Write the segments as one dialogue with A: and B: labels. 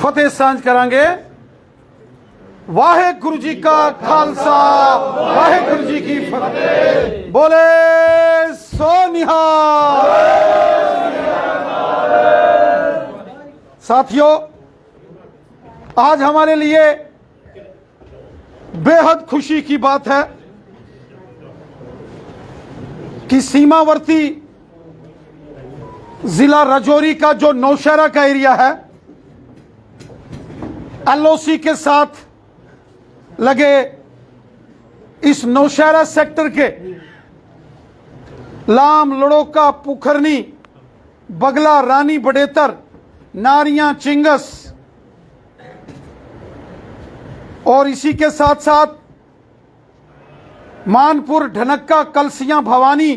A: फतेह सांझ करांगे। वाहेगुरु जी का खालसा, वाहेगुरु जी की फतेह। बोले सो निहाल। साथियों, आज हमारे लिए बेहद खुशी की बात है कि सीमावर्ती जिला राजौरी का जो नौशहरा का एरिया है, एलओसी के साथ लगे इस नौशहरा सेक्टर के लाम, लड़ोका, पुखरनी, बगला, रानी बडेतर, नारियां, चिंगस और इसी के साथ साथ मानपुर, ढनक्का, कलसियां, भवानी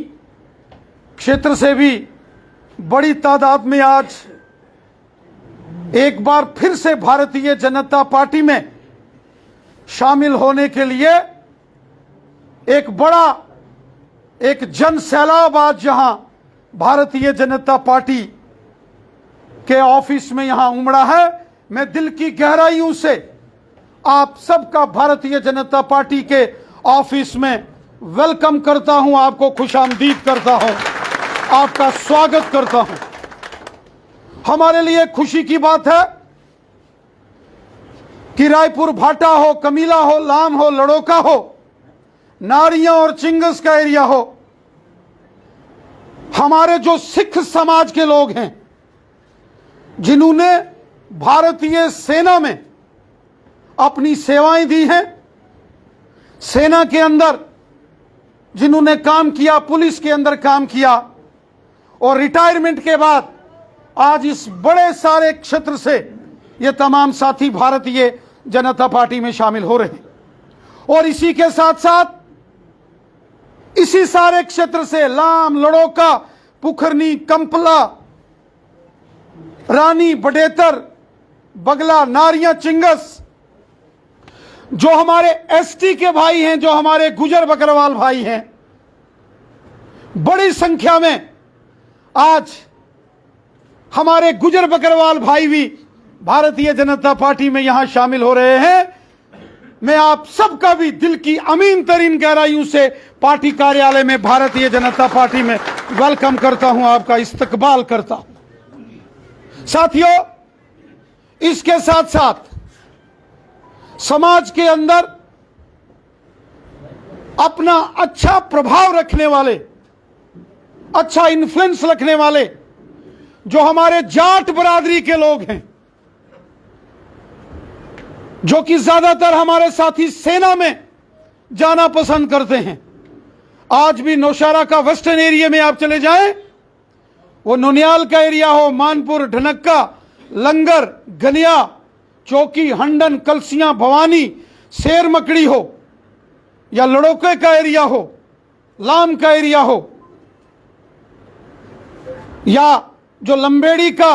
A: क्षेत्र से भी बड़ी तादाद में आज एक बार फिर से भारतीय जनता पार्टी में शामिल होने के लिए एक बड़ा जन सैलाब आज जहां भारतीय जनता पार्टी के ऑफिस में यहां उमड़ा है। मैं दिल की गहराइयों से आप सबका भारतीय जनता पार्टी के ऑफिस में वेलकम करता हूं, आपको खुशामदीद करता हूं, आपका स्वागत करता हूं। हमारे लिए खुशी की बात है कि रायपुर भाटा हो, कमीला हो, लाम हो, लड़ोका हो, नारियां और चिंगस का एरिया हो, हमारे जो सिख समाज के लोग हैं जिन्होंने भारतीय सेना में अपनी सेवाएं दी हैं, सेना के अंदर जिन्होंने काम किया, पुलिस के अंदर काम किया और रिटायरमेंट के बाद आज इस बड़े सारे क्षेत्र से ये तमाम साथी भारतीय जनता पार्टी में शामिल हो रहे हैं। और इसी के साथ साथ इसी सारे क्षेत्र से लाम, लड़ोका, पुखरनी, कंपला, रानी बडेतर, बगला, नारियां, चिंगस, जो हमारे एसटी के भाई हैं, जो हमारे गुजर बकरवाल भाई हैं, बड़ी संख्या में आज हमारे गुजर बकरवाल भाई भी भारतीय जनता पार्टी में यहां शामिल हो रहे हैं। मैं आप सबका भी दिल की अमीन तरीन गहराइयों से पार्टी कार्यालय में भारतीय जनता पार्टी में वेलकम करता हूं, आपका इस्तकबाल करता हूं। साथियों, इसके साथ साथ समाज के अंदर अपना अच्छा प्रभाव रखने वाले, अच्छा इन्फ्लुएंस रखने वाले जो हमारे जाट बरादरी के लोग हैं, जो कि ज्यादातर हमारे साथी सेना में जाना पसंद करते हैं। आज भी नौशहरा का वेस्टर्न एरिया में आप चले जाएं, वो नोनियाल का एरिया हो, मानपुर, ढनक्का, लंगर, गनिया, चौकी, हंडन, कलसियां, भवानी, शेर मकड़ी हो या लड़ोके का एरिया हो, लाम का एरिया हो या जो लंबेड़ी का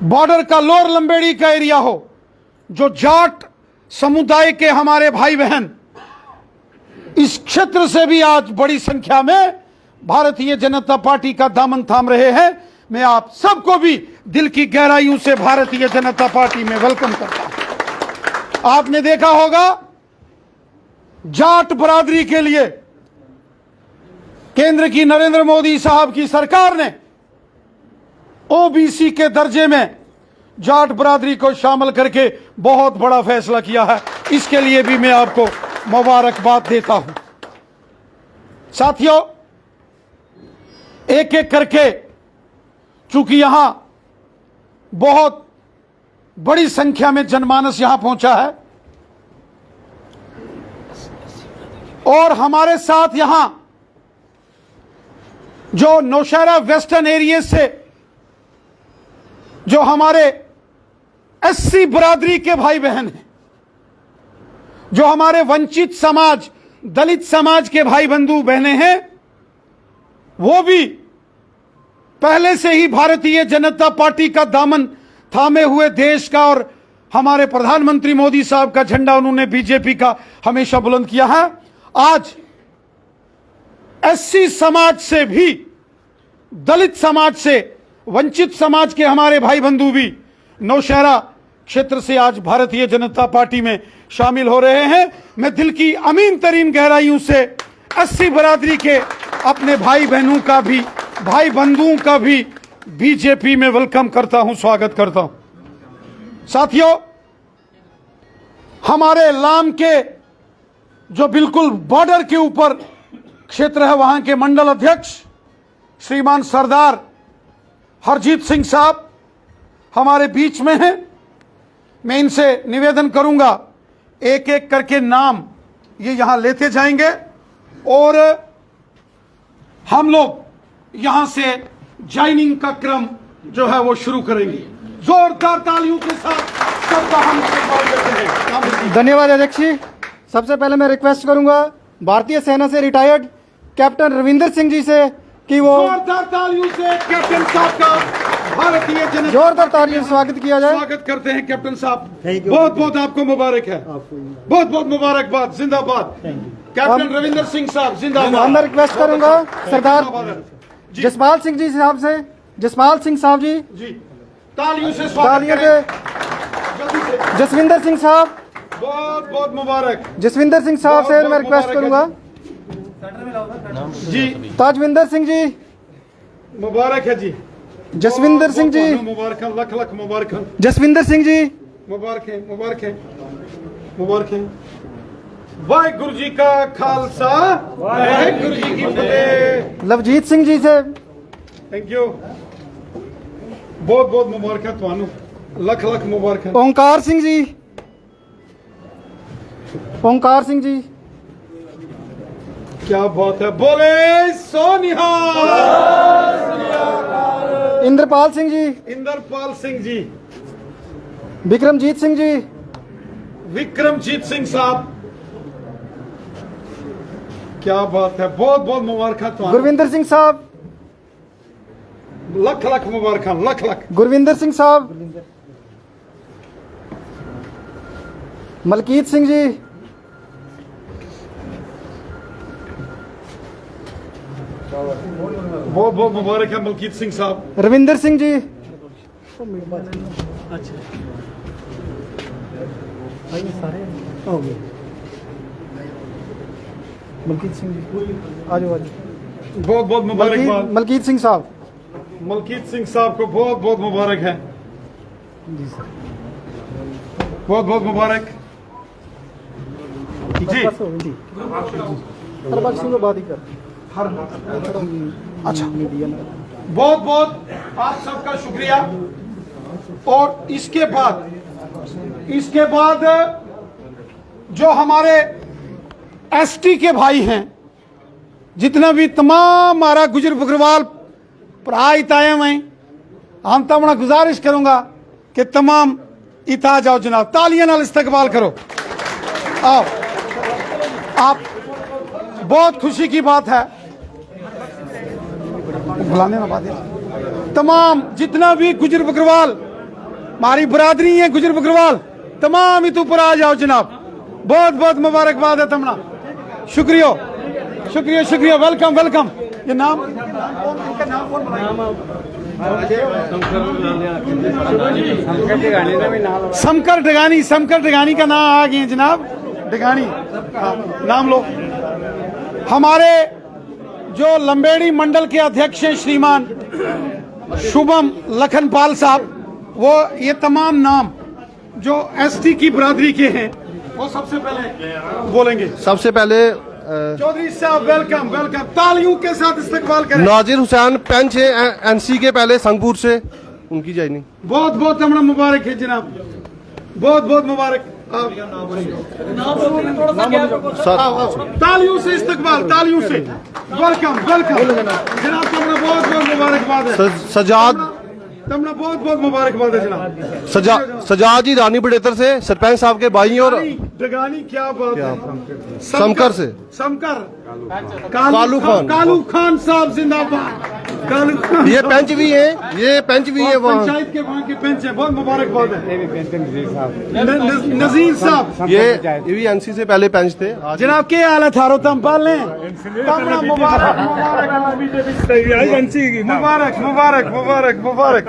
A: बॉर्डर का लोअर लंबेड़ी का एरिया हो, जो जाट समुदाय के हमारे भाई बहन इस क्षेत्र से भी आज बड़ी संख्या में भारतीय जनता पार्टी का दामन थाम रहे हैं। मैं आप सबको भी दिल की गहराइयों से भारतीय जनता पार्टी में वेलकम करता हूं। आपने देखा होगा जाट बरादरी के लिए केंद्र की नरेंद्र मोदी साहब की सरकार ने ओबीसी के दर्जे में जाट बरादरी को शामिल करके बहुत बड़ा फैसला किया है। इसके लिए भी मैं आपको मुबारकबाद देता हूं। साथियों, एक एक करके, चूंकि यहां बहुत बड़ी संख्या में जनमानस यहां पहुंचा है और हमारे साथ यहां जो नौशहरा वेस्टर्न एरिया से जो हमारे एससी बरादरी के भाई बहन हैं, जो हमारे वंचित समाज, दलित समाज के भाई बंधु बहनें हैं, वो भी पहले से ही भारतीय जनता पार्टी का दामन थामे हुए देश का और हमारे प्रधानमंत्री मोदी साहब का झंडा उन्होंने बीजेपी का हमेशा बुलंद किया है। आज एससी समाज से भी, दलित समाज से, वंचित समाज के हमारे भाई बंधु भी नौशहरा क्षेत्र से आज भारतीय जनता पार्टी में शामिल हो रहे हैं। मैं दिल की अमीन तरीन गहराइयों से 80 बरादरी के अपने भाई बहनों का भी, भाई बंधुओं का भी बीजेपी में वेलकम करता हूं, स्वागत करता हूं। साथियों, हमारे लाम के जो बिल्कुल बॉर्डर के ऊपर क्षेत्र है, वहां के मंडल अध्यक्ष श्रीमान सरदार हरजीत सिंह साहब हमारे बीच में हैं। मैं इनसे निवेदन करूंगा, एक एक करके नाम ये यहां लेते जाएंगे और हम लोग यहां से ज्वाइनिंग का क्रम जो है वो शुरू करेंगे। जोरदार तालियों के साथ सबका हम इस्तेमाल करते हैं।
B: धन्यवाद अध्यक्ष जी। सबसे पहले मैं रिक्वेस्ट करूंगा भारतीय सेना से रिटायर्ड कैप्टन रविंदर सिंह जी से कि वो
A: जोरदार तालियों से कैप्टन साहब का भारतीय जनता
B: जोरदार तालियों से स्वागत किया जाए।
A: स्वागत करते हैं कैप्टन साहब, बहुत बहुत आपको मुबारक है, बहुत बहुत मुबारकबाद, जिंदाबाद। कैप्टन रविंदर सिंह साहब जिंदाबाद।
B: मैं रिक्वेस्ट करूंगा सरदार जसपाल सिंह जी साहब से, जसपाल सिंह साहब जी
A: तालियों से स्वागत
B: तालियों
A: करें।
B: से। जसविंदर सिंह साहब,
A: बहुत बहुत मुबारक।
B: जसविंदर सिंह साहब से मैं रिक्वेस्ट करूंगा।
A: जी
B: ताजविंदर सिंह जी,
A: मुबारक है जी।
B: जसविंदर सिंह जी,
A: मुबारक, लख लख मुबारक,
B: जसविंदर सिंह जी,
A: मुबारक है, मुबारक है, मुबारक है। वाहिगुरु जी का खालसा, वाहिगुरु जी की फतेह।
B: लवजीत सिंह जी से,
A: थैंक यू, बहुत बहुत मुबारक है ਤੁਹਾਨੂੰ, लख लख मुबारक है।
B: ओंकार सिंह जी, ओंकार सिंह जी,
A: क्या बात है, बोले सोनिहाल।
B: इंद्रपाल सिंह जी,
A: इंद्रपाल सिंह जी,
B: विक्रमजीत सिंह जी,
A: विक्रमजीत सिंह साहब, क्या बात है, बहुत बहुत मुबारक है।
B: गुरविंदर सिंह साहब,
A: लख लख मुबारक, लख लख।
B: गुरविंदर सिंह साहब, मलकीत सिंह जी,
A: बहुत बहुत मुबारक है मलकीत सिंह साहब।
B: रविंदर सिंह जी, मलकीत सिंह जी, आज
A: बहुत बहुत मुबारकबाद।
B: मलकीत सिंह साहब,
A: मलकीत सिंह साहब को बहुत बहुत मुबारक है, बहुत बहुत मुबारक जी।
B: हर बात सिंह बात ही कर।
A: अच्छा, बहुत बहुत आप सबका शुक्रिया। और इसके बाद जो हमारे एसटी के भाई हैं, जितना भी तमाम हमारा गुजर बकरवाल भरा इताए हैं, हम तमना गुजारिश करूंगा कि तमाम इता जाओ जनाब, तालियां नाल इस्तकबाल करो। आओ, आप, बहुत खुशी की बात है, बुलाने में बात है। तमाम जितना भी गुजर बकरवाल हमारी बरादरी है, गुजर बकरवाल तमाम इत ऊपर आ जाओ जनाब, बहुत बहुत मुबारकबाद है तमना। शुक्रिया शुक्रिया शुक्रिया, वेलकम वेलकम। ये नाम समकर डगानी, समकर डगानी का नाम आ गए जनाब, डगानी, हाँ, नाम लो। हमारे जो लंबेड़ी मंडल के अध्यक्ष हैं श्रीमान शुभम लखनपाल साहब, वो ये तमाम नाम जो एसटी की बरादरी के हैं वो सबसे पहले बोलेंगे।
C: सबसे पहले
A: चौधरी साहब वेलकम वेलकम, तालियों के साथ इस्तकबाल करें।
C: नाजिर हुसैन पेंच है एनसी के पहले संगपुर से, उनकी ज्वाइनिंग।
A: बहुत बहुत हमारा मुबारक है जनाब, बहुत बहुत मुबारक। तालियों से इस्तकबाल, तालियों से वेलकम वेलकम जनाब, तुमने बहुत बहुत मुबारकबाद है।
C: सजाद,
A: तुमने बहुत बहुत मुबारकबाद है जनाब।
C: सजाद जी रानी बडेतर से सरपंच साहब के भाई और
A: डगानी, क्या बात है।
C: समकर से
A: समकर,
C: कालू खान,
A: कालू खान साहब जिंदाबाद। कालू खान
C: ये पेंच भी है, ये पेंच भी है वहाँ,
A: पंचायत के वहाँ के पेंच है, बहुत मुबारकबाद है। नजीर साहब,
C: ये भी एनसी से पहले पेंच थे।
A: जनाब के हाल है थारो तम पाल लें, मुबारक मुबारक मुबारक मुबारक मुबारक मुबारक।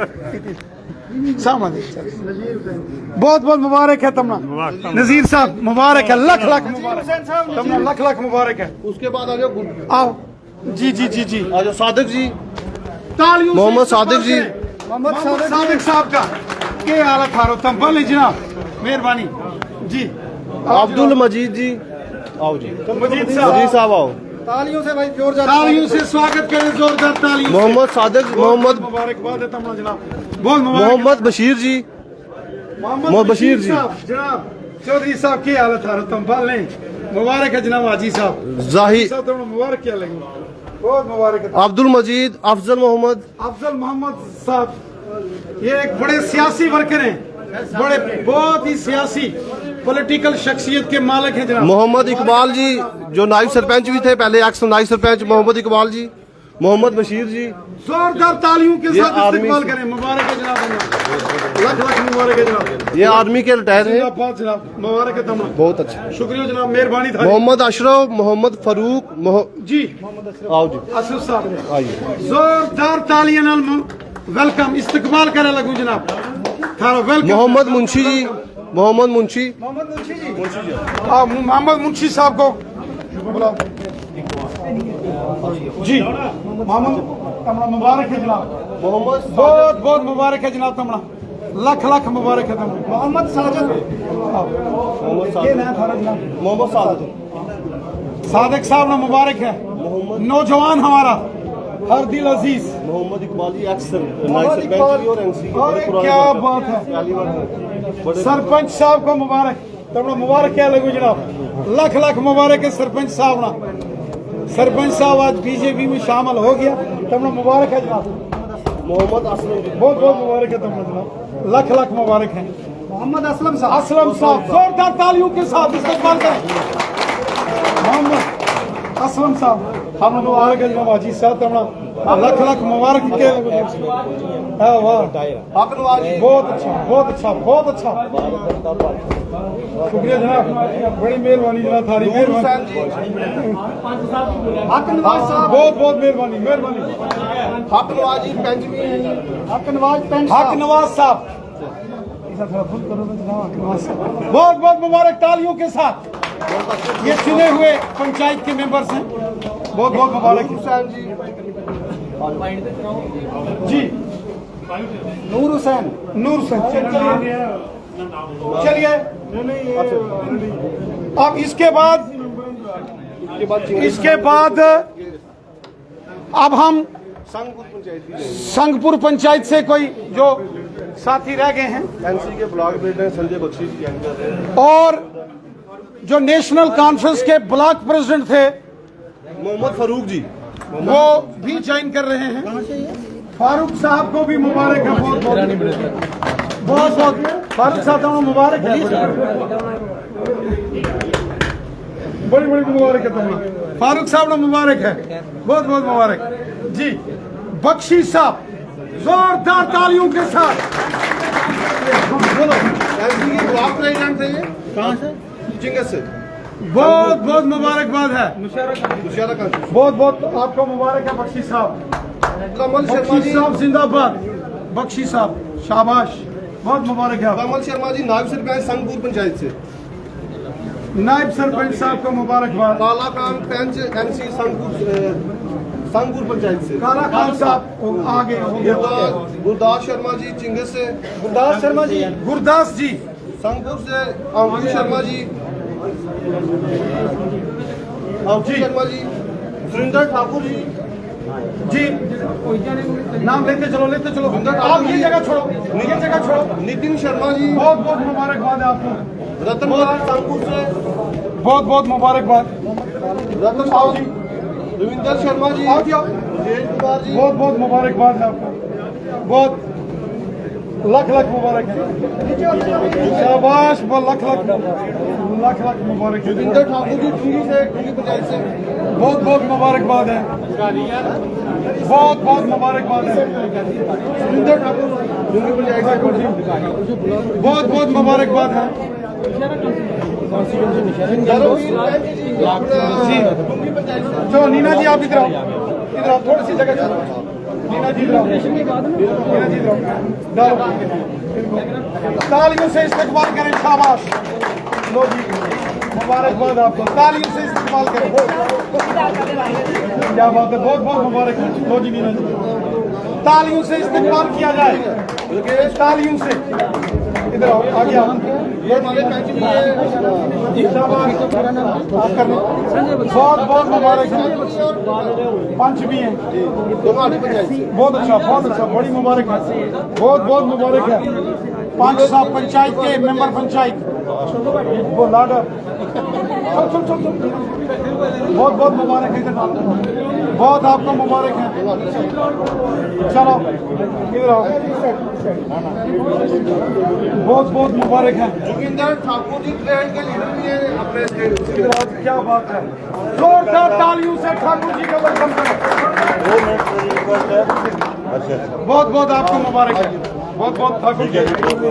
A: सामने बहुत बहुत मुबारक है तमना नजीर साहब मुबारक है लख लख मुबारक तमना लख लख मुबारक है
C: उसके बाद आ जाओ
A: आओ जी जी जी जी
C: आ जाओ सादिक जी
A: तालियों से
C: मोहम्मद सादिक जी
A: मोहम्मद सादिक साहब का के हालत हारो तम भले जनाब मेहरबानी जी
C: अब्दुल मजीद जी आओ जी
A: मजीद
C: मजीद साहब आओ
B: तालियों से भाई जोरदार
A: तालियों से स्वागत करें जोरदार तालियों से।
C: मोहम्मद सादिक मोहम्मद
A: मुबारकबाद है तमना जनाब बहुत मुबारक
C: मोहम्मद बशीर जी
A: मोहम्मद
C: बशीर जी।
A: साहब जनाब चौधरी साहब की हालत हारो तुम भले मुबारक है जनाब हाजी साहब
C: जाहिर
A: साहब तुम मुबारक क्या लगे बहुत मुबारक है
C: अब्दुल मजीद अफजल मोहम्मद
A: अफजल मोहम्मद साहब ये एक बड़े सियासी वर्कर हैं बड़े बहुत ही सियासी पॉलिटिकल शख्सियत के मालिक हैं जनाब
C: मोहम्मद इकबाल जी जो नायब सरपंच भी थे पहले एक्स नायब सरपंच मोहम्मद इकबाल जी मोहम्मद बशीर जी
A: जोरदार तालियों के
C: ये
A: साथ
C: आर्मी
A: इस्तेमाल
C: से-
A: करें मुबारक है जनाब लख लख मुबारक है जनाब
C: ये आर्मी के रिटायर हैं
A: जिंदाबाद जनाब मुबारक है तमाम
C: बहुत अच्छा
A: शुक्रिया जनाब मेहरबानी था
C: मोहम्मद अशरफ मोहम्मद फारूक
A: जी
C: आओ जी
A: असफ साहब
C: आइए
A: जोरदार तालियां नाल वेलकम इस्तकबाल करे लगू जनाब थारा वेलकम
C: मोहम्मद मुंशी जी मोहम्मद मुंशी
A: मोहम्मद मुंशी जी मोहम्मद मुंशी साहब को बुलाओ जी मोहम्मद तमना मुबारक है जनाब
C: मोहम्मद
A: बहुत बहुत मुबारक है जनाब तमना लख लख मुबारक है तमना
B: मोहम्मद साजिद
A: ये नया थारा जनाब
C: मोहम्मद सादिक
A: सादिक साहब ना मुबारक है नौजवान हमारा हर दिल अजीज
C: मोहम्मद इकबाल जी एक्स नायब सरपंच भी और एनसी के
A: अरे
C: बड़े पुराने
A: क्या बात है
C: बड़े
A: सरपंच साहब को मुबारक तमना मुबारक क्या लगू जनाब लख लख मुबारक है सरपंच साहब ना सरपंच साहब आज बीजेपी में शामिल हो गया तमना मुबारक है जनाब
C: मोहम्मद असलम जी
A: बहुत बहुत मुबारक है तमना जनाब लख लख मुबारक है
B: मोहम्मद असलम साहब
A: असलम साहब जोरदार तालियों के साथ इस्तेमाल करें मोहम्मद असलम साहब हम मुबारक है जनाब हाजी साहब तमना लख लख मुबारक के हाँ वाह बहुत अच्छा बहुत अच्छा बहुत अच्छा शुक्रिया जनाब बड़ी मेहरबानी जनाब थारी मेहरबानी
B: हक नवाज साहब
A: बहुत बहुत मेहरबानी मेहरबानी
C: हक नवाज जी पेंच भी हैं
B: हक नवाज पेंच
A: हक नवाज साहब बहुत बहुत मुबारक तालियों के साथ ये चुने हुए पंचायत के मेंबर्स हैं बहुत बहुत मुबारक है।
C: हुसैन जी
A: जी
B: नूर हुसैन
A: नूर से चलिए अब इसके बाद अब हम
C: संगपुर पंचायत भी
A: संगपुर पंचायत से कोई जो साथी रह गए हैं
C: एनसी के ब्लॉक प्रेसिडेंट संजय बख्शी जी ज्वाइन कर रहे हैं
A: और जो नेशनल कॉन्फ्रेंस के ब्लॉक प्रेसिडेंट थे
C: मोहम्मद फारूक जी
A: वो भी ज्वाइन कर रहे हैं फारूक साहब को भी मुबारक है बहुत बहुत बहुत बहुत फारूक साहब को मुबारक है बड़ी बड़ी मुबारक है तुम्हें फारूक साहब को मुबारक है बहुत बहुत मुबारक जी बख्शी साहब जोरदार तालियों के साथ बोलो
C: एनसी के ब्लॉक प्रेसिडेंट थे ये
A: कहाँ से
C: चिंगस से
A: बहुत बहुत मुबारकबाद है
C: मुशियारा का
A: बहुत बहुत आपको मुबारक है बख्शी साहब
C: कमल शर्मा
A: बख्शी
C: जी
A: साहब जिंदाबाद बख्शी साहब शाबाश बहुत मुबारक है आपको।
C: कमल शर्मा जी नायब सरपंच संगपुर पंचायत से
A: नायब सरपंच साहब को मुबारकबाद
C: काला खान पेंच एनसी संगपुर पंचायत से
A: काला खान साहब आगे हो गया
C: गुरदास शर्मा जी चिंगस से
B: गुरदास शर्मा जी
A: गुरदास जी
C: संगपुर से अंकुर शर्मा जी अंकुर शर्मा जी सुरेंद्र ठाकुर जी
A: जी नाम लेते चलो आप ये जगह छोड़ो ये जगह छोड़ो
C: नितिन शर्मा जी
A: बहुत बहुत मुबारकबाद है आपको
C: रतन कुमार संगपुर से
A: बहुत बहुत मुबारकबाद
C: रतन
A: आओ जी
C: रविंदर शर्मा जी
A: आओ जी आओ
C: विजय कुमार जी
A: बहुत बहुत मुबारकबाद है आपको बहुत लख लख मुबारक है शाबाश बहुत लख लख मुबारक है
C: रविंदर ठाकुर जी टूंगी से टूंगी पंचायत से
A: बहुत बहुत मुबारकबाद है बहुत बहुत मुबारकबाद है
C: रविंदर ठाकुर टूंगी पंचायत से
A: बहुत बहुत मुबारकबाद है
C: धर्मवीर पेंच जी टूंगी पंचायत से
A: चलो नीना जी आप इधर आओ थोड़ी सी जगह छोड़ो मीना जी मीना जी तालियों से इस्तेमाल करें, शाबाश। लो जी, मुबारकबाद आपको, तालियों से इस्तेमाल करें। क्या बात है, बहुत बहुत मुबारक। लो जी मीना जी, तालियों से इस्तेमाल किया जाए, तालियों से। इधर आओ, आगे आओ। बहुत बहुत मुबारक है, पंच भी हैं। बहुत अच्छा, बड़ी मुबारक है, बहुत बहुत मुबारक है। पंच साहब पंचायत के मेंबर पंचायत, वो लाडर, चल बहुत बहुत मुबारक है, बहुत आपको मुबारक है। चलो इधर आओ, बहुत बहुत मुबारक है।
C: जोगिंदर ठाकुर जी ट्रेन के लीडर भी हैं अपने स्टेट के।
A: क्या बात है, जोरदार तालियों से ठाकुर जी का वेलकम करें। बहुत बहुत आपको मुबारक है, बहुत बहुत ठाकुर जी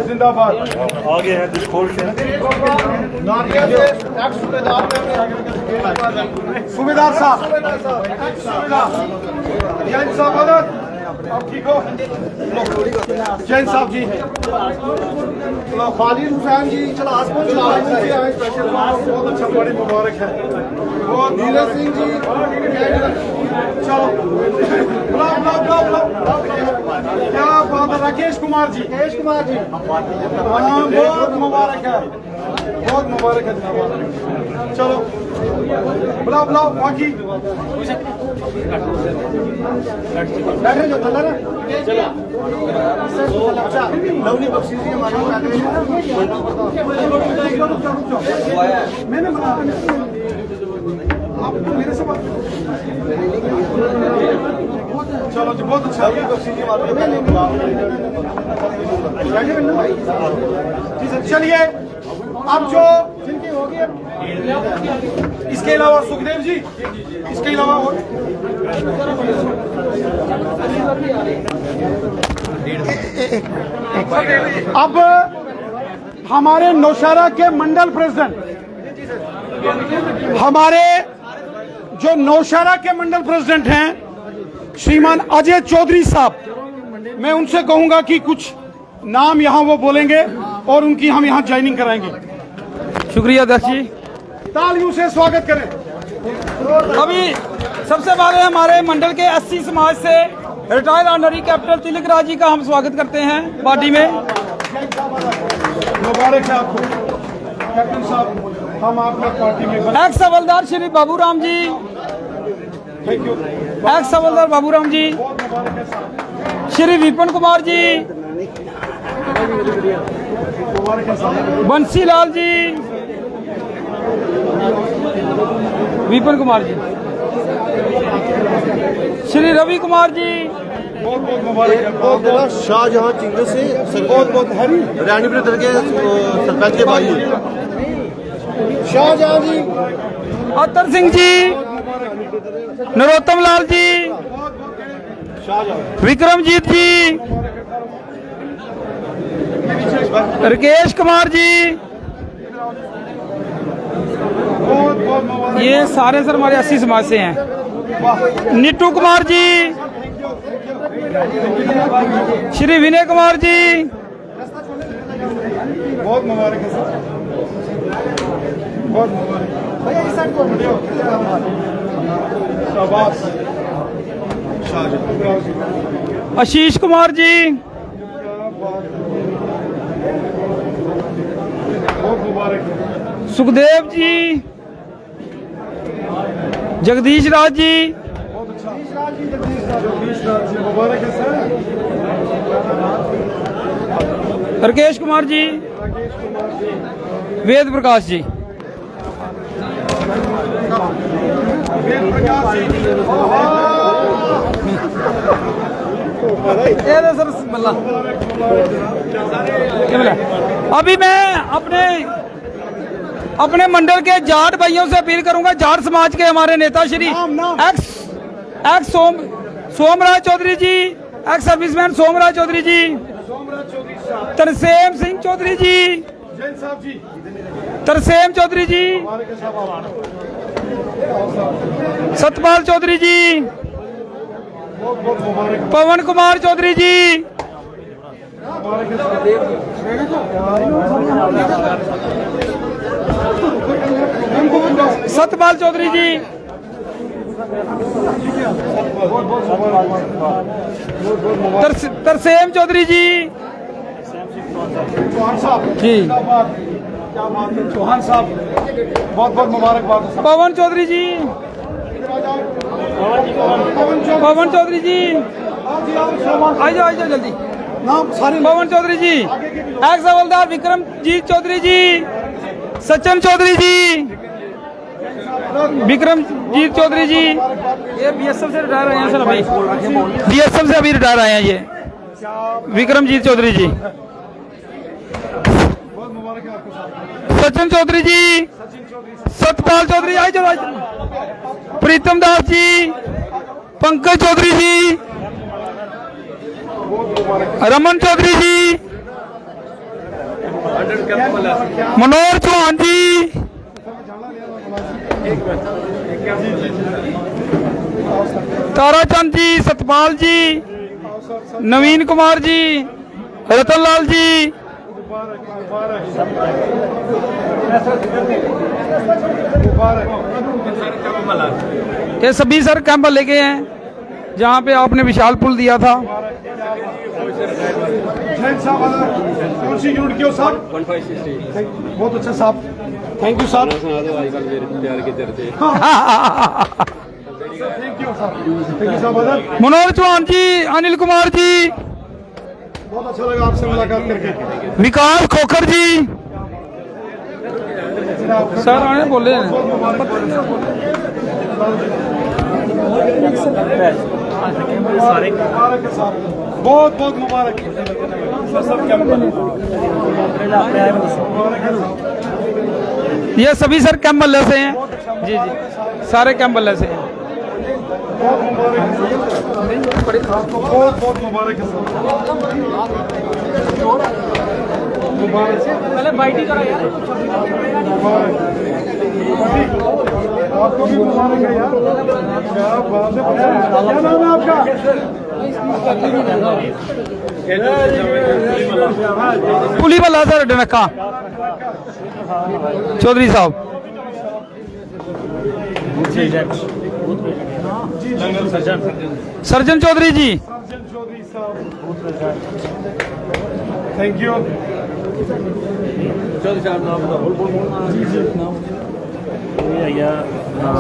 A: जिंदाबाद।
D: आगे है दिलखोल से
C: नारिया से एक्स सूबेदार
A: सूबेदार साहब, जैन साहब मदद, आप ठीक हो? जैन साहब जी,
C: खालिद हुसैन जी चलास से आए स्पेशल।
A: बहुत अच्छा, बड़ी मुबारक है। बहुत
C: नीरज सिंह जी,
A: चलो बुलाओ बुलाओ बुलाओ बुलाओ। क्या बात है, राकेश कुमार जी, हाँ, बहुत मुबारक है, बहुत मुबारक है जनाब। चलो बुलाओ बुलाओ बाकी बैठे जो थल्ला ना।
C: लवली बख्शी जी हमारे
A: मैंने बना आपको मेरे से बात। चलो जी, बहुत अच्छा। चलिए अब जो इसके अलावा सुखदेव जी, इसके अलावा और अब हमारे नौशहरा के मंडल प्रेसिडेंट, हमारे जो नौशहरा के मंडल प्रेसिडेंट हैं श्रीमान अजय चौधरी साहब, मैं उनसे कहूंगा कि कुछ नाम यहां वो बोलेंगे और उनकी हम यहां ज्वाइनिंग कराएंगे।
E: शुक्रिया अध्यक्ष जी।
A: तालियों से स्वागत करें।
E: अभी सबसे पहले हमारे मंडल के 80 समाज से retired honorary captain Tilak Raj ji का हम स्वागत करते हैं पार्टी में।
A: मुबारक है आपको कैप्टन साहब, हम आपका पार्टी में
E: एक्स हवलदार Shri Baburam ji,
A: thank you.
E: Ex हवलदार बाबूराम जी,
A: बहुत मुबारक है साहब,
E: श्री विपिन कुमार जी,
A: मुबारक है साहब।
E: बंसी लाल जी, विपिन कुमार जी, श्री रवि कुमार जी,
A: बहुत बहुत मुबारक है।
C: बहुत शाहजहां चिंगस से
A: बहुत बहुत हरी
C: रैनी ब्रदर के सरपंच के भाई शाहजहां जी,
E: अतर सिंह जी, नरोत्तम लाल जी, विक्रमजीत जी, राकेश कुमार जी,
A: बहुत बहुत मुबारक।
E: ये सारे सर हमारे 80 समाज से हैं। नीटू कुमार जी, श्री विनय कुमार जी,
A: बहुत मुबारक है साहब, बहुत मुबारक। भैया इस साइड को शाबाश। शाहजहां,
E: आशीष कुमार जी,
A: बहुत मुबारक है।
E: सुखदेव जी, जगदीश राज जी,
A: बहुत अच्छा। जगदीश राज जी, मुबारक है सर।
E: राकेश कुमार जी, वेद प्रकाश जी,
A: वेद प्रकाश जी,
E: ये दे सर बल्ला। अभी मैं अपने मंडल के जाट भाइयों से अपील करूंगा, जाट समाज के हमारे नेता श्री एक्स सोमराज चौधरी जी, एक्स सर्विसमैन सोमराज चौधरी जी, तरसेम सिंह चौधरी जी,
A: जैन साहब जी,
E: तरसेम चौधरी जी,
A: मुबारक है साहब।
E: सतपाल चौधरी जी, पवन कुमार चौधरी जी, सतपाल चौधरी जी, तरसेम चौधरी जी जी,
A: चौहान साहब बहुत बहुत मुबारकबाद।
E: पवन चौधरी जी, पवन चौधरी जी, आ जाओ जल्दी।
A: नाम सारे
E: पवन चौधरी जी, एक्स हवलदार विक्रमजीत चौधरी जी, सचिन चौधरी जी, विक्रमजीत चौधरी जी, ये बीएसएफ से रिटायर आए हैं सर, अभी बीएसएफ से अभी रिटायर आए हैं ये विक्रमजीत चौधरी जी, सचिन चौधरी जी, सतपाल चौधरी, आई चलो प्रीतम दास जी, पंकज चौधरी जी, रमन चौधरी जी, मनोहर चौहान जी, ताराचंद जी, सतपाल जी, नवीन कुमार जी, रतनलाल जी, ये सभी सर कैंप लेके हैं जहाँ पे आपने विशाल पुल दिया था।
A: बहुत अच्छा साहब, थैंक यू साहब,
E: मनोहर चौहान जी, अनिल कुमार जी,
A: बहुत अच्छा लगा आपसे मुलाकात करके।
E: विकास खोखर जी, सर आने बोले हैं।
A: बहुत बहुत मुबारक।
E: ये सभी सर कैंप मल्ले से हैं जी जी, सारे कैंप मल्ले से हैं।
A: बहुत बहुत मुबारक है सर।
E: पहले बाइटी करा यार,
A: आपको भी मुबारक है यार, क्या बात है। क्या नाम है आपका?
E: पुली वाला सर डनका चौधरी साहब, सर्जन चौधरी जी,
A: चौधरी साहब, थैंक यू।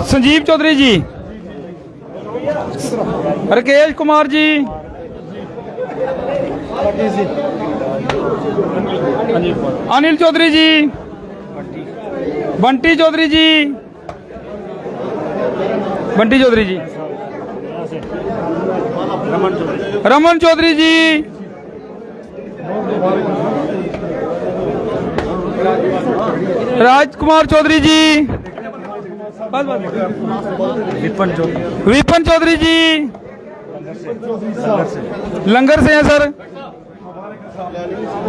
E: संजीव चौधरी जी, राकेश कुमार जी, अनिल चौधरी जी, बंटी चौधरी जी, बंटी चौधरी जी, रमन चौधरी जी, राजकुमार चौधरी जी, विपिन चौधरी जी, लंगर से हैं सर,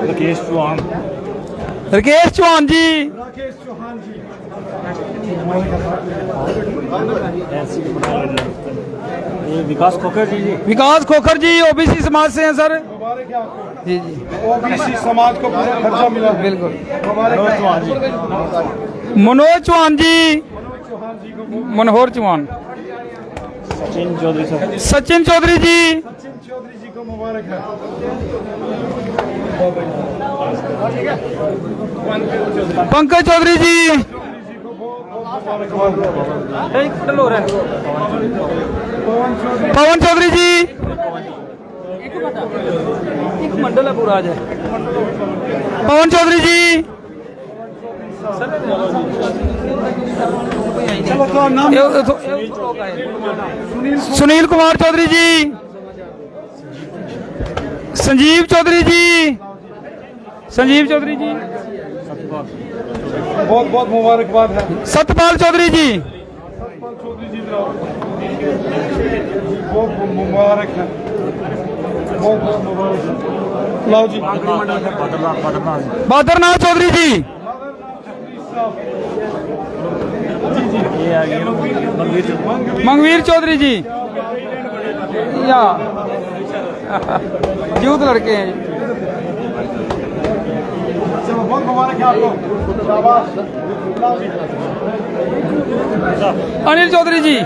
D: राकेश चौहान,
E: राकेश चौहान जी,
D: ये विकास खोखर जी,
E: विकास खोखर जी ओबीसी समाज से हैं सर जी जी,
A: ओबीसी समाज को पूरा खर्चा मिला।
E: बिल्कुल।
D: मनोज चौहान जी,
E: मनोज चौहान जी, मनोहर चौहान,
D: सचिन चौधरी साहब,
E: सचिन चौधरी जी,
A: चौधरी जी को मुबारक है।
E: पंकज चौधरी जी, पवन चौधरी जी, एक मंडल है पूरा आज है, पवन चौधरी जी, सुनील कुमार चौधरी जी, संजीव चौधरी जी, संजीव चौधरी जी,
A: बहुत बहुत मुबारकबाद है।
E: सतपाल चौधरी जी,
A: बहुत मुबारक है, बहुत बहुत मुबारक है। लाओ जी,
E: बादरनाथ चौधरी जी,
D: ये आ गए मनवीर चौधरी,
E: मंगवीर चौधरी जी, या यूथ लड़के हैं।
A: चलो बहुत मुबारक है आपको। शाबाश।
E: अनिल चौधरी जी,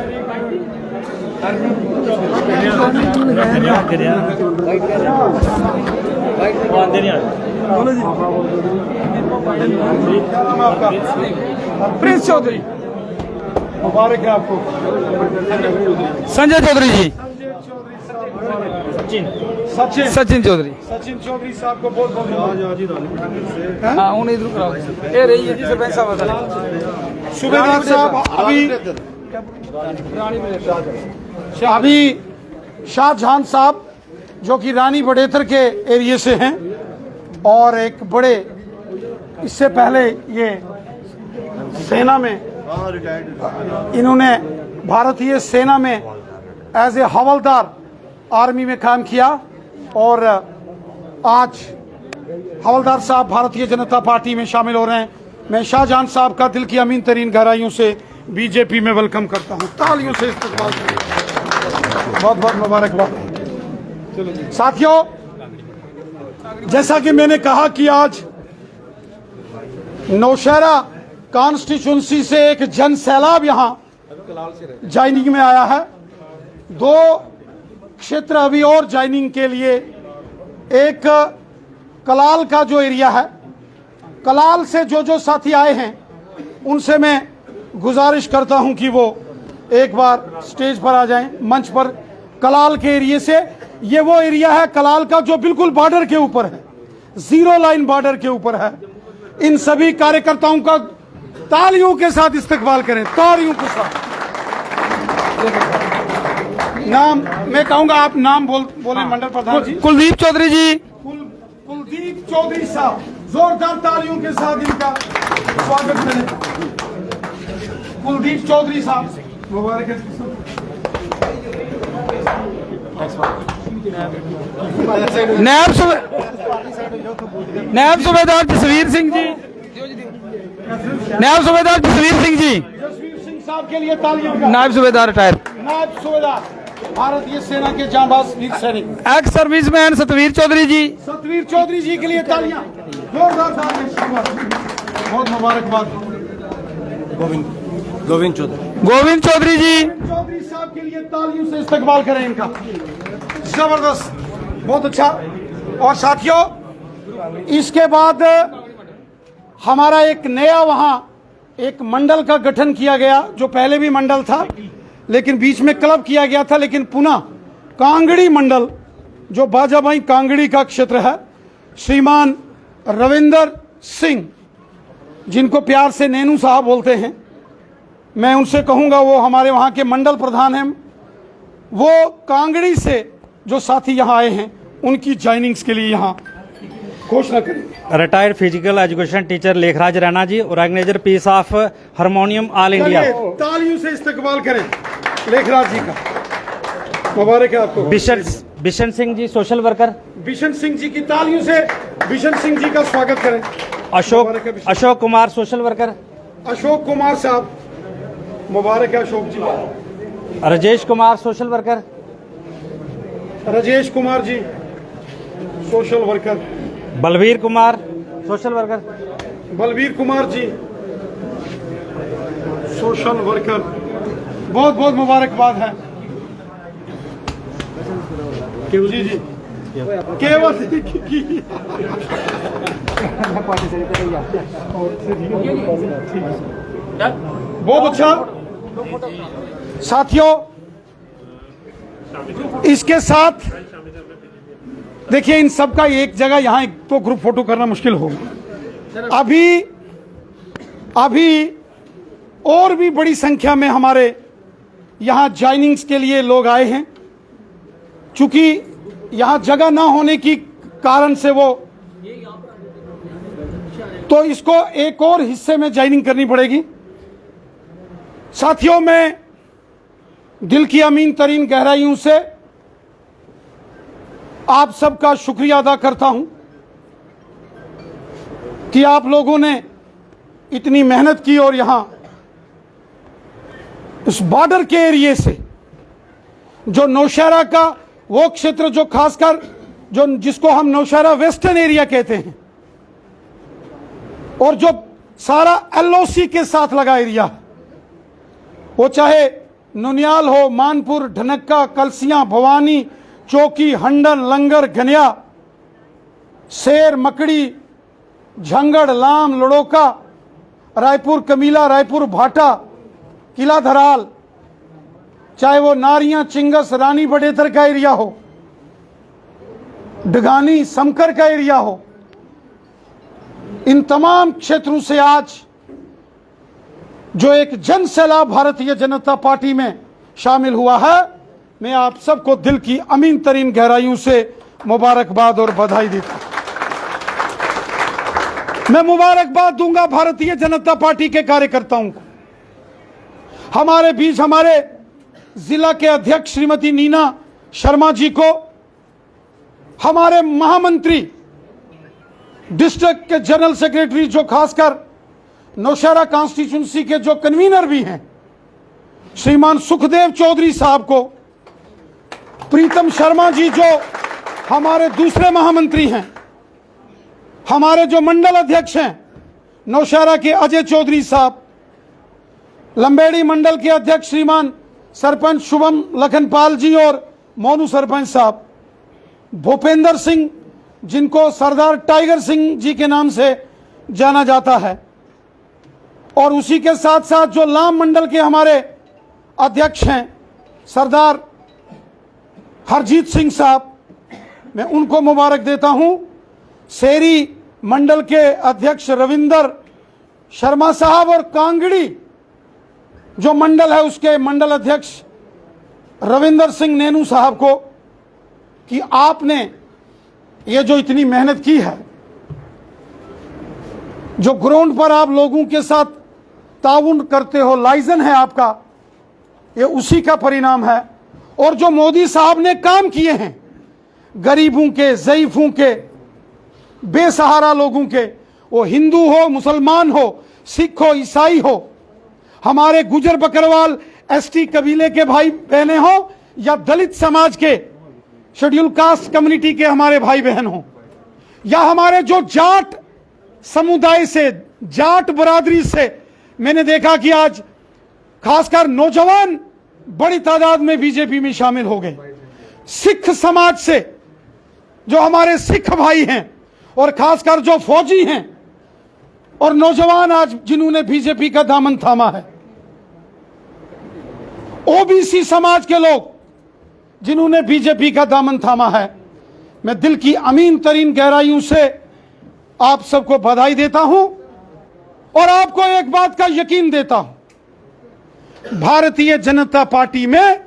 E: प्रिंस चौधरी,
A: मुबारक है आपको।
E: संजय चौधरी जी,
A: सचिन
E: सचिन चौधरी।
A: सचिन चौधरी साहब को बहुत बहुत
E: हाँ उन्हें इधर कराओ। ये रही है जी सरपंच साहब।
A: सूबेदार साहब अभी शाहजहां साहब जो कि रानी बड़ेतर के एरिया से हैं और एक बड़े इससे पहले ये सेना में इन्होंने भारतीय सेना में एज ए हवलदार आर्मी में काम किया और आज हवलदार साहब भारतीय जनता पार्टी में शामिल हो रहे हैं। मैं शाहजहां साहब का दिल की अमीन तरीन गहराइयों से बीजेपी में वेलकम करता हूं। तालियों से इस्तकबाल करें। बहुत बहुत मुबारकबाद। साथियों, जैसा कि मैंने कहा कि आज नौशहरा कॉन्स्टिट्यूंसी से एक जन सैलाब यहां ज्वाइनिंग में आया है। 2 क्षेत्र अभी और ज्वाइनिंग के लिए, एक कलाल का जो एरिया है, कलाल से जो साथी आए हैं उनसे मैं गुजारिश करता हूं कि वो एक बार स्टेज पर आ जाएं, मंच पर। कलाल के एरिया से, ये वो एरिया है कलाल का जो बिल्कुल बॉर्डर के ऊपर है, 0 लाइन बॉर्डर के ऊपर है। इन सभी कार्यकर्ताओं का तालियों के साथ इस्तकबाल करें, तालियों के साथ। नाम मैं कहूंगा, आप नाम बोले मंडल प्रधान जी।
E: कुलदीप चौधरी जी,
A: कुलदीप चौधरी साहब, जोरदार तालियों के साथ इनका स्वागत करें। कुलदीप चौधरी साहब, मुबारक है।
E: नायब सूबेदार जसवीर सिंह जी, नायब सूबेदार जसवीर सिंह जी,
A: जसवीर सिंह साहब के लिए तालियों का।
E: नायब सूबेदार रिटायर।
A: नायब सूबेदार भारतीय सेना के जांबाज वीर सैनिक
E: एक्स सर्विसमैन सतवीर चौधरी जी,
A: सतवीर चौधरी जी के लिए तालियां, जोरदार तालियां। शाबाश। बहुत मुबारकबाद।
C: गोविंद चौधरी।
E: गोविंद चौधरी जी,
A: चौधरी साहब के लिए तालियों से इस्तकबाल करें इनका। जबरदस्त, बहुत अच्छा। और साथियों, इसके बाद हमारा एक नया वहां एक मंडल का गठन किया गया, जो पहले भी मंडल था लेकिन बीच में क्लब किया गया था, लेकिन पुनः कांगड़ी मंडल जो बाजाबाई कांगड़ी का क्षेत्र है, श्रीमान रविंदर सिंह, जिनको प्यार से नैनू साहब बोलते हैं, मैं उनसे कहूंगा वो हमारे वहां के मंडल प्रधान हैं। वो कांगड़ी से जो साथी यहां आए हैं उनकी ज्वाइनिंग्स के लिए यहां घोषणा करेंगे।
F: Retired physical education teacher Lekhraj Raina ji, organiser piece of harmonium all India.
A: तालियों से इस्तकबाल करें लेखराज जी का। मुबारक है आपको।
F: Bishan Singh ji, social worker.
A: बिशन सिंह जी की तालियों से बिशन सिंह जी का स्वागत करें।
F: Ashok Kumar, social worker.
A: अशोक कुमार साहब, मुबारक है Ashok ji.
F: Rajesh Kumar, social worker.
A: Rajesh Kumar ji, social worker.
F: Balveer Kumar, social worker.
A: Balveer Kumar ji, social worker. बहुत बहुत मुबारकबाद है। जी जी, केवल बहुत अच्छा। साथियों, इसके साथ देखिए, इन सब का एक जगह यहां एक तो ग्रुप फोटो करना मुश्किल होगा। अभी और भी बड़ी संख्या में हमारे यहां ज्वाइनिंग्स के लिए लोग आए हैं। चूंकि यहां जगह ना होने की कारण से वो तो इसको एक और हिस्से में ज्वाइनिंग करनी पड़ेगी। साथियों, मैं दिल की अमीन तरीन गहराइयों से आप सबका शुक्रिया अदा करता हूं कि आप लोगों ने इतनी मेहनत की और यहां उस बॉर्डर के एरिया से जो नौशहरा का वो क्षेत्र जो खासकर जो जिसको हम नौशहरा वेस्टर्न एरिया कहते हैं, और जो सारा एलओसी के साथ लगा एरिया, वो चाहे नुनियाल हो, मानपुर, ढनक्का, कलसियां, भवानी, चौकी, हंडन, लंगर, घनिया, शेर, मकड़ी, झंगड़, लाम, लड़ोका, रायपुर कमीला, रायपुर भाटा, किला धराल, चाहे वो नारियां, चिंगस, रानी बडेतर का एरिया हो, डगानी, समकर का एरिया हो, इन तमाम क्षेत्रों से आज जो एक जन सैलाब भारतीय जनता पार्टी में शामिल हुआ है, मैं आप सबको दिल की अमीन तरीन गहराइयों से मुबारकबाद और बधाई देता हूं। मैं मुबारकबाद दूंगा भारतीय जनता पार्टी के कार्यकर्ताओं को। हमारे बीच हमारे जिला के अध्यक्ष श्रीमती नीना शर्मा जी को, हमारे महामंत्री, डिस्ट्रिक्ट के जनरल सेक्रेटरी जो खासकर नौशहरा कॉन्स्टिट्यूंसी के जो कन्वीनर भी हैं, श्रीमान सुखदेव चौधरी साहब को, प्रीतम शर्मा जी जो हमारे दूसरे महामंत्री हैं, हमारे जो मंडल अध्यक्ष हैं नौशहरा के अजय चौधरी साहब, लंबेड़ी मंडल के अध्यक्ष श्रीमान सरपंच शुभम लखनपाल जी और मोनू सरपंच साहब, भूपेंद्र सिंह जिनको सरदार टाइगर सिंह जी के नाम से जाना जाता है, और उसी के साथ साथ जो लाम मंडल के हमारे अध्यक्ष हैं सरदार हरजीत सिंह साहब, मैं उनको मुबारक देता हूं। शेरी मंडल के अध्यक्ष रविंदर शर्मा साहब और कांगड़ी जो मंडल है उसके मंडल अध्यक्ष रविंदर सिंह नैनू साहब को, कि आपने ये जो इतनी मेहनत की है, जो ग्राउंड पर आप लोगों के साथ ताउन करते हो, लाइजन है आपका, ये उसी का परिणाम है। और जो मोदी साहब ने काम किए हैं गरीबों के, ज़ईफों के, बेसहारा लोगों के, वो हिंदू हो, मुसलमान हो, सिख हो, ईसाई हो, हमारे गुजर बकरवाल एसटी कबीले के भाई बहनें हो, या दलित समाज के शेड्यूल कास्ट कम्युनिटी के हमारे भाई बहन हो, या हमारे जो जाट समुदाय से, जाट बरादरी से, मैंने देखा कि आज खासकर नौजवान बड़ी तादाद में बीजेपी में शामिल हो गए। सिख समाज से जो हमारे सिख भाई हैं, और खासकर जो फौजी हैं और नौजवान आज जिन्होंने बीजेपी का दामन थामा है, ओबीसी समाज के लोग जिन्होंने बीजेपी का दामन थामा है, मैं दिल की अमीन तरीन गहराइयों से आप सबको बधाई देता हूं और आपको एक बात का यकीन देता हूं, भारतीय जनता पार्टी में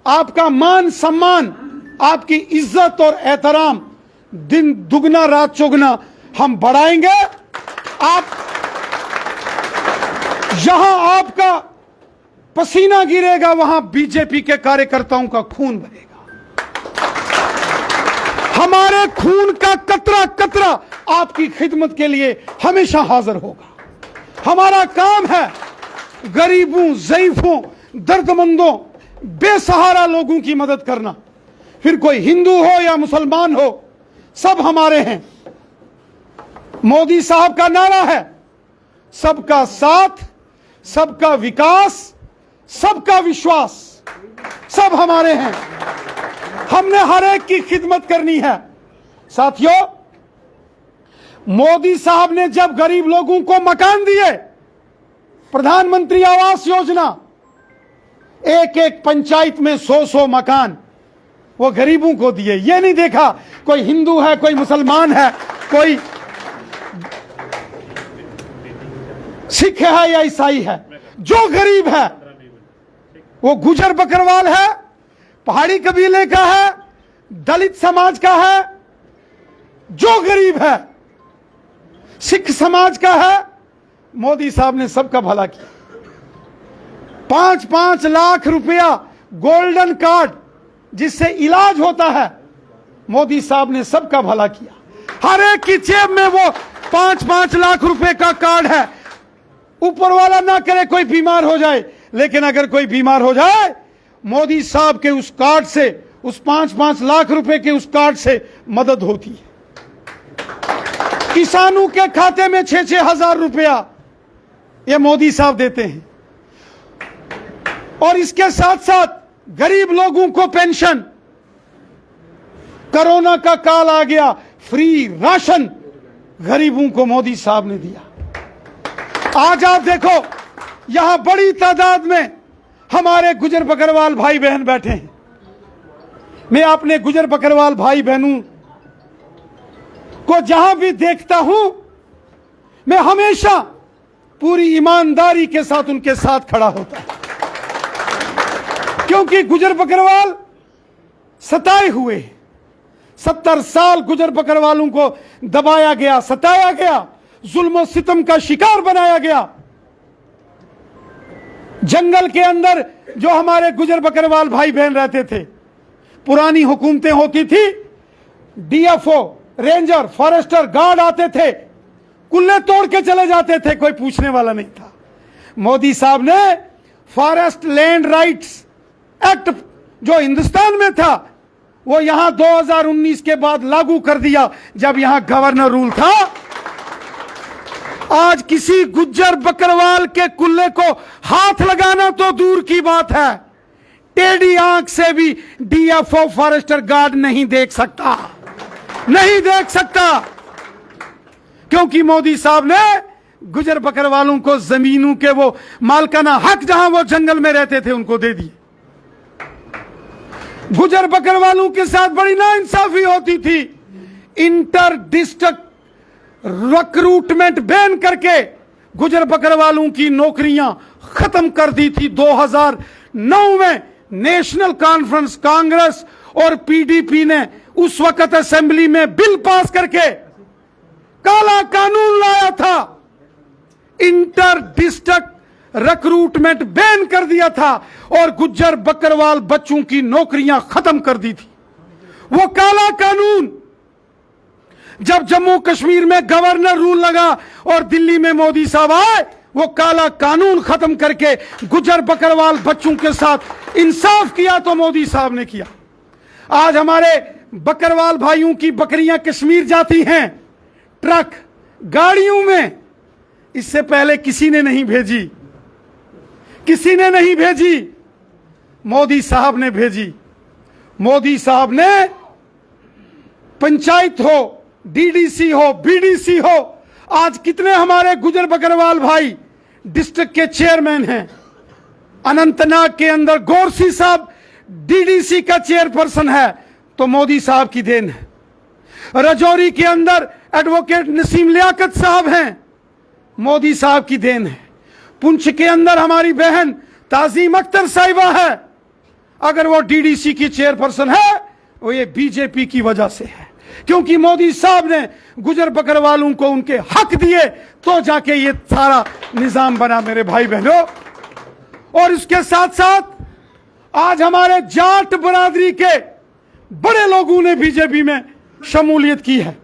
A: आपका मान सम्मान, आपकी इज्जत और एहतराम दिन दुगना रात चौगुना हम बढ़ाएंगे। आप जहां आपका पसीना गिरेगा वहां बीजेपी के कार्यकर्ताओं का खून बहेगा। हमारे खून का कतरा कतरा आपकी खिदमत के लिए हमेशा हाजिर होगा। हमारा काम है गरीबों, ज़ईफों, दर्दमंदों, बेसहारा लोगों की मदद करना, फिर कोई हिंदू हो या मुसलमान हो, सब हमारे हैं। मोदी साहब का नारा है सबका साथ, सबका विकास, सबका विश्वास, सब हमारे हैं। हमने हर एक की खिदमत करनी है। साथियों, मोदी साहब ने जब गरीब लोगों को मकान दिए, प्रधानमंत्री आवास योजना, एक एक पंचायत में 100-100 मकान वो गरीबों को दिए। ये नहीं देखा कोई हिंदू है, कोई मुसलमान है, कोई सिख है या ईसाई है। जो गरीब है वो गुजर बकरवाल है, पहाड़ी कबीले का है, दलित समाज का है, जो गरीब है, सिख समाज का है, मोदी साहब ने सबका भला किया। 5-5 लाख रुपया गोल्डन कार्ड जिससे इलाज होता है, मोदी साहब ने सबका भला किया। हर एक की जेब में वो 5-5 लाख रुपए का कार्ड है। ऊपर वाला ना करे कोई बीमार हो जाए, लेकिन अगर कोई बीमार हो जाए मोदी साहब के उस कार्ड से, उस 5-5 लाख रुपए के उस कार्ड से मदद होती है। किसानों के खाते में 6-6 हजार रुपया ये मोदी साहब देते हैं। और इसके साथ साथ गरीब लोगों को पेंशन, कोरोना का काल आ गया, फ्री राशन गरीबों को मोदी साहब ने दिया। आज आप देखो यहां बड़ी तादाद में हमारे गुजर बकरवाल भाई बहन बैठे हैं। मैं अपने गुजर बकरवाल भाई बहनों को जहां भी देखता हूं, मैं हमेशा पूरी ईमानदारी के साथ उनके साथ खड़ा होता है, क्योंकि गुजर बकरवाल सताए हुए, 70 साल गुजर बकरवालों को दबाया गया, सताया गया, जुल्म सितम का शिकार बनाया गया। जंगल के अंदर जो हमारे गुजर बकरवाल भाई बहन रहते थे, पुरानी हुकूमतें होती थी, डीएफओ, रेंजर, फॉरेस्टर, गार्ड आते थे, कुल्ले तोड़ के चले जाते थे, कोई पूछने वाला नहीं था। मोदी साहब ने फॉरेस्ट लैंड राइट्स एक्ट जो हिंदुस्तान में था, वो यहां 2019 के बाद लागू कर दिया, जब यहां गवर्नर रूल था। आज किसी गुज्जर बकरवाल के कुल्ले को हाथ लगाना तो दूर की बात है, टेढ़ी आंख से भी डीएफओ फॉरेस्टर गार्ड नहीं देख सकता, नहीं देख सकता, क्योंकि मोदी साहब ने गुजर बकरवालों को जमीनों के वो मालकाना हक जहां वो जंगल में रहते थे उनको दे दिए। गुजर बकरवालों के साथ बड़ी नाइंसाफी होती थी। इंटर डिस्ट्रिक्ट रिक्रूटमेंट बैन करके गुजर बकरवालों की नौकरियां खत्म कर दी थी। 2009 में नेशनल कॉन्फ्रेंस, कांग्रेस और पीडीपी ने उस वक्त असेंबली में बिल पास करके काला कानून लाया था, इंटर डिस्ट्रिक्ट रिक्रूटमेंट बैन कर दिया था और गुज्जर बकरवाल बच्चों की नौकरियां खत्म कर दी थी। वो काला कानून जब जम्मू कश्मीर में गवर्नर रूल लगा और दिल्ली में मोदी साहब आए, वो काला कानून खत्म करके गुज्जर बकरवाल बच्चों के साथ इंसाफ किया तो मोदी साहब ने किया। आज हमारे बकरवाल भाइयों की बकरियां कश्मीर जाती हैं ट्रक गाड़ियों में, इससे पहले किसी ने नहीं भेजी, किसी ने नहीं भेजी, मोदी साहब ने भेजी। मोदी साहब ने पंचायत हो, डीडीसी हो, बीडीसी हो, आज कितने हमारे गुजर बकरवाल भाई डिस्ट्रिक्ट के चेयरमैन हैं। अनंतनाग के अंदर गोरसी साहब डीडीसी का चेयरपर्सन है तो मोदी साहब की देन है। राजौरी के अंदर एडवोकेट नसीम लियाकत साहब हैं, मोदी साहब की देन है। पुंछ के अंदर हमारी बहन ताजीम अख्तर साहिबा है, अगर वो डीडीसी की चेयरपर्सन है वो ये बीजेपी की वजह से है, क्योंकि मोदी साहब ने गुजर बकरवालों को उनके हक दिए तो जाके ये सारा निजाम बना मेरे भाई बहनों। और इसके साथ साथ आज हमारे जाट बरादरी के बड़े लोगों ने बीजेपी में शमूलियत की है।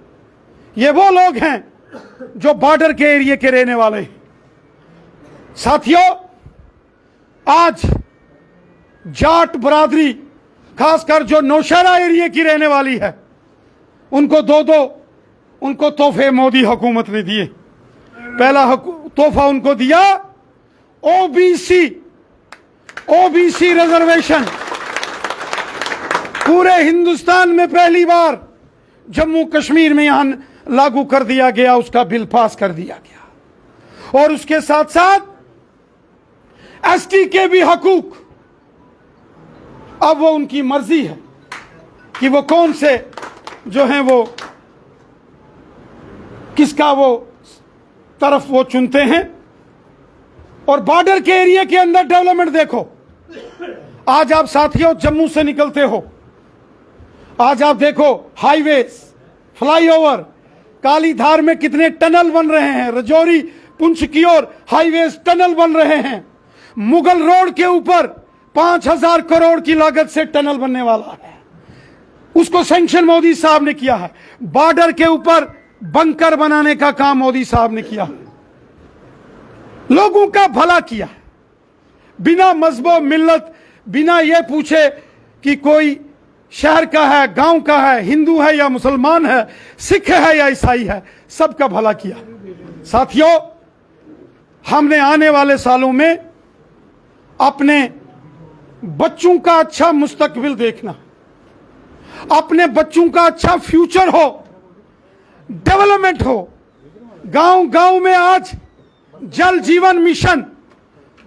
A: ये वो लोग हैं जो बॉर्डर के एरिया के रहने वाले हैं। साथियों, आज जाट बरादरी खासकर जो नौशहरा एरिया की रहने वाली है, उनको तोहफे मोदी हुकूमत ने दिए। पहला तोहफा उनको दिया ओबीसी रिजर्वेशन। पूरे हिंदुस्तान में पहली बार जम्मू कश्मीर में यहां लागू कर दिया गया, उसका बिल पास कर दिया गया। और उसके साथ साथ एसटी के भी हकूक, अब वो उनकी मर्जी है कि वो कौन से जो हैं वो किसका वो तरफ वो चुनते हैं। और बॉर्डर के एरिया के अंदर डेवलपमेंट देखो, आज आप साथियों जम्मू से निकलते हो, आज आप देखो हाईवेज, फ्लाईओवर, कालीधार में कितने टनल बन रहे हैं, रजौरी पुंछ की ओर हाईवेज टनल बन रहे हैं, मुगल रोड के ऊपर 5,000 करोड़ की लागत से टनल बनने वाला है, उसको सैंक्शन मोदी साहब ने किया है। बॉर्डर के ऊपर बंकर बनाने का काम मोदी साहब ने किया है, लोगों का भला किया है, बिना मजहब मिल्लत, बिना ये पूछे कि कोई शहर का है, गांव का है, हिंदू है या मुसलमान है, सिख है या ईसाई है, सबका भला किया। साथियों, हमने आने वाले सालों में अपने बच्चों का अच्छा मुस्तकबिल देखना, अपने बच्चों का अच्छा फ्यूचर हो, डेवलपमेंट हो। गांव गांव में आज जल जीवन मिशन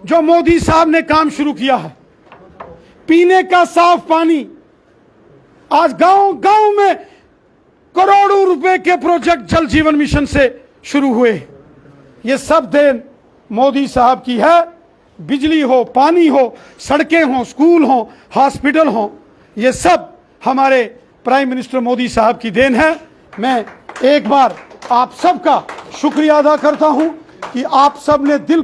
A: जो मोदी साहब ने काम शुरू किया है, पीने का साफ पानी, आज गांव गांव में करोड़ों रुपए के प्रोजेक्ट जल जीवन मिशन से शुरू हुए। ये सब देन मोदी साहब की है। बिजली हो, पानी हो, सड़कें हो, स्कूल हो, हॉस्पिटल हो, ये सब हमारे प्राइम मिनिस्टर मोदी साहब की देन है। मैं एक बार आप सबका शुक्रिया अदा करता हूं कि आप सब ने दिल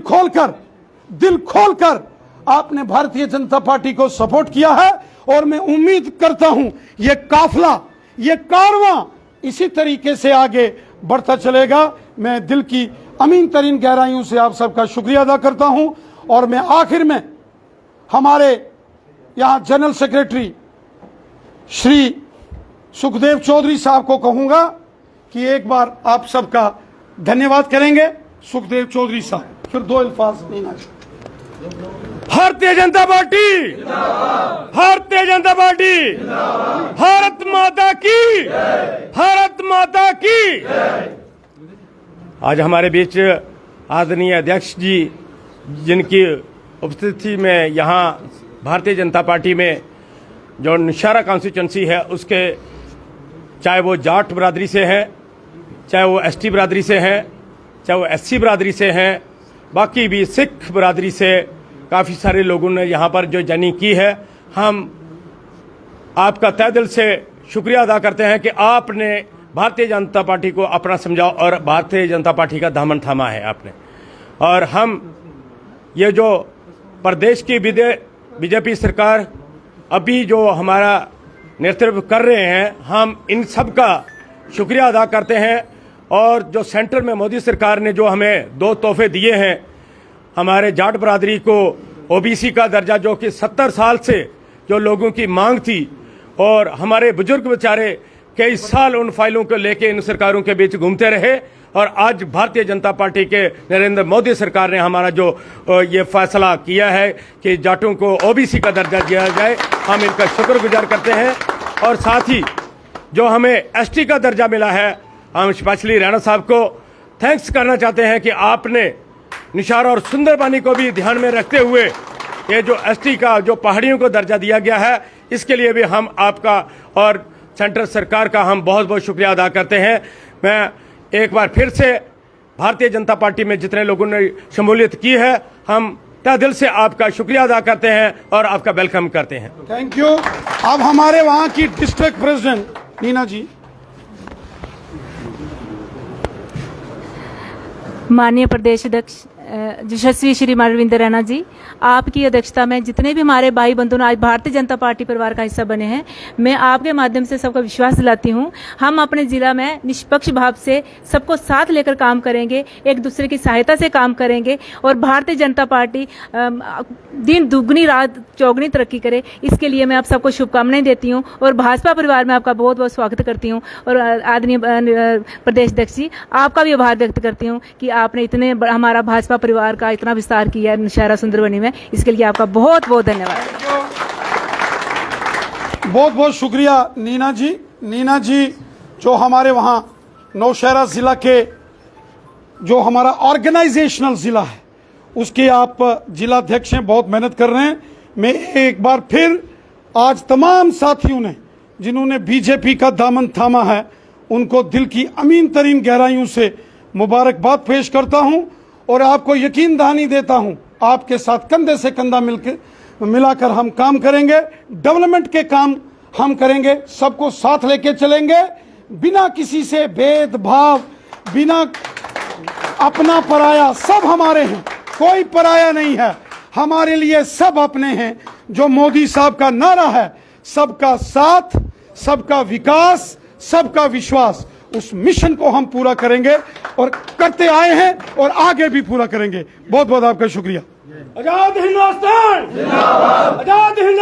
A: खोलकर आपने भारतीय जनता पार्टी को सपोर्ट किया है। और मैं उम्मीद करता हूं ये काफिला, ये कारवां इसी तरीके से आगे बढ़ता चलेगा। मैं दिल की अमीन तरीन गहराइयों से आप सबका शुक्रिया अदा करता हूं। और मैं आखिर में हमारे यहां जनरल सेक्रेटरी श्री सुखदेव चौधरी साहब को कहूंगा कि एक बार आप सबका धन्यवाद करेंगे। सुखदेव चौधरी साहब, फिर दो अल्फाज लेना।
G: भारतीय जनता पार्टी, भारतीय जनता पार्टी, भारत माता की, भारत माता की। आज हमारे बीच आदरणीय अध्यक्ष जी, जिनकी उपस्थिति में यहाँ भारतीय जनता पार्टी में जो नौशहरा कॉन्स्टिट्यूंसी है उसके, चाहे वो जाट बरादरी से हैं, चाहे वो एसटी बरादरी से हैं, चाहे वो एससी बरादरी से हैं, बाकी भी सिख बरादरी से काफ़ी सारे लोगों ने यहाँ पर जो जर्नी की है। हम आपका तहे दिल से शुक्रिया अदा करते हैं कि आपने भारतीय जनता पार्टी को अपना समझा और भारतीय जनता पार्टी का दामन थामा है आपने। और हम ये जो प्रदेश की बीजेपी सरकार अभी जो हमारा नेतृत्व कर रहे हैं, हम इन सब का शुक्रिया अदा करते हैं। और जो सेंटर में मोदी सरकार ने जो हमें 2 तोहफे दिए हैं, हमारे जाट बरादरी को ओबीसी का दर्जा, जो कि 70 साल से जो लोगों की मांग थी, और हमारे बुजुर्ग बेचारे कई साल उन फाइलों को लेके इन सरकारों के बीच घूमते रहे। और आज भारतीय जनता पार्टी के नरेंद्र मोदी सरकार ने हमारा जो ये फैसला किया है कि जाटों को ओबीसी का दर्जा दिया जाए, हम इनका शुक्रगुजार करते हैं। और साथ ही जो हमें एसटी का दर्जा मिला है, हम स्पेशली राणा साहब को थैंक्स करना चाहते हैं कि आपने निशारा और सुंदरबानी को भी ध्यान में रखते हुए ये जो एसटी का जो पहाड़ियों को दर्जा दिया गया है, इसके लिए भी हम आपका और सेंट्रल सरकार का हम बहुत बहुत शुक्रिया अदा करते हैं। मैं एक बार फिर से भारतीय जनता पार्टी में जितने लोगों ने शमूलियत की है, हम तहे दिल से आपका शुक्रिया अदा करते हैं और आपका वेलकम करते हैं।
A: Thank you. अब हमारे वहां की डिस्ट्रिक्ट प्रेसिडेंट नीना जी।
H: माननीय प्रदेश अध्यक्ष यशस्वी श्री रविंद्र रैना जी, आपकी अध्यक्षता में जितने भी हमारे भाई बंधु आज भारतीय जनता पार्टी परिवार का हिस्सा बने हैं, मैं आपके माध्यम से सबका विश्वास दिलाती हूं, हम अपने जिला में निष्पक्ष भाव से सबको साथ लेकर काम करेंगे, एक दूसरे की सहायता से काम करेंगे और भारतीय जनता पार्टी दिन दुगनी रात चौगनी तरक्की करे, इसके लिए मैं आप सबको शुभकामनाएं देती हूँ और भाजपा परिवार में आपका बहुत बहुत स्वागत करती हूँ। और आदरणीय प्रदेश अध्यक्ष जी, आपका भी आभार व्यक्त करती हूँ कि आपने इतने हमारा भाजपा परिवार का इतना विस्तार किया है नौशहरा सुंदरबनी में, इसके लिए आपका बहुत बहुत धन्यवाद।
A: बहुत बहुत शुक्रिया नीना जी। नीना जी जो हमारे वहाँ नौशहरा ज़िला के जो हमारा ऑर्गेनाइजेशनल ज़िला है उसके आप जिलाध्यक्ष हैं, बहुत मेहनत कर रहे हैं। मैं एक बार फिर आज तमाम साथियों ने जिन्होंने बीजेपी का दामन थामा है उनको दिल की अमीन तरीन गहराइयों से मुबारकबाद पेश करता हूं और आपको यकीन दहानी देता हूं, आपके साथ कंधे से कंधा मिलाकर हम काम करेंगे, डेवलपमेंट के काम हम करेंगे, सबको साथ लेके चलेंगे, बिना किसी से भेदभाव, बिना अपना पराया, सब हमारे हैं, कोई पराया नहीं है, हमारे लिए सब अपने हैं। जो मोदी साहब का नारा है, सबका साथ, सबका विकास, सबका विश्वास, उस मिशन को हम पूरा करेंगे और करते आए हैं और आगे भी पूरा करेंगे। बहुत बहुत आपका शुक्रिया।
G: आजाद हिंदुस्तान जिंदाबाद, आजाद हिंदुस्तान।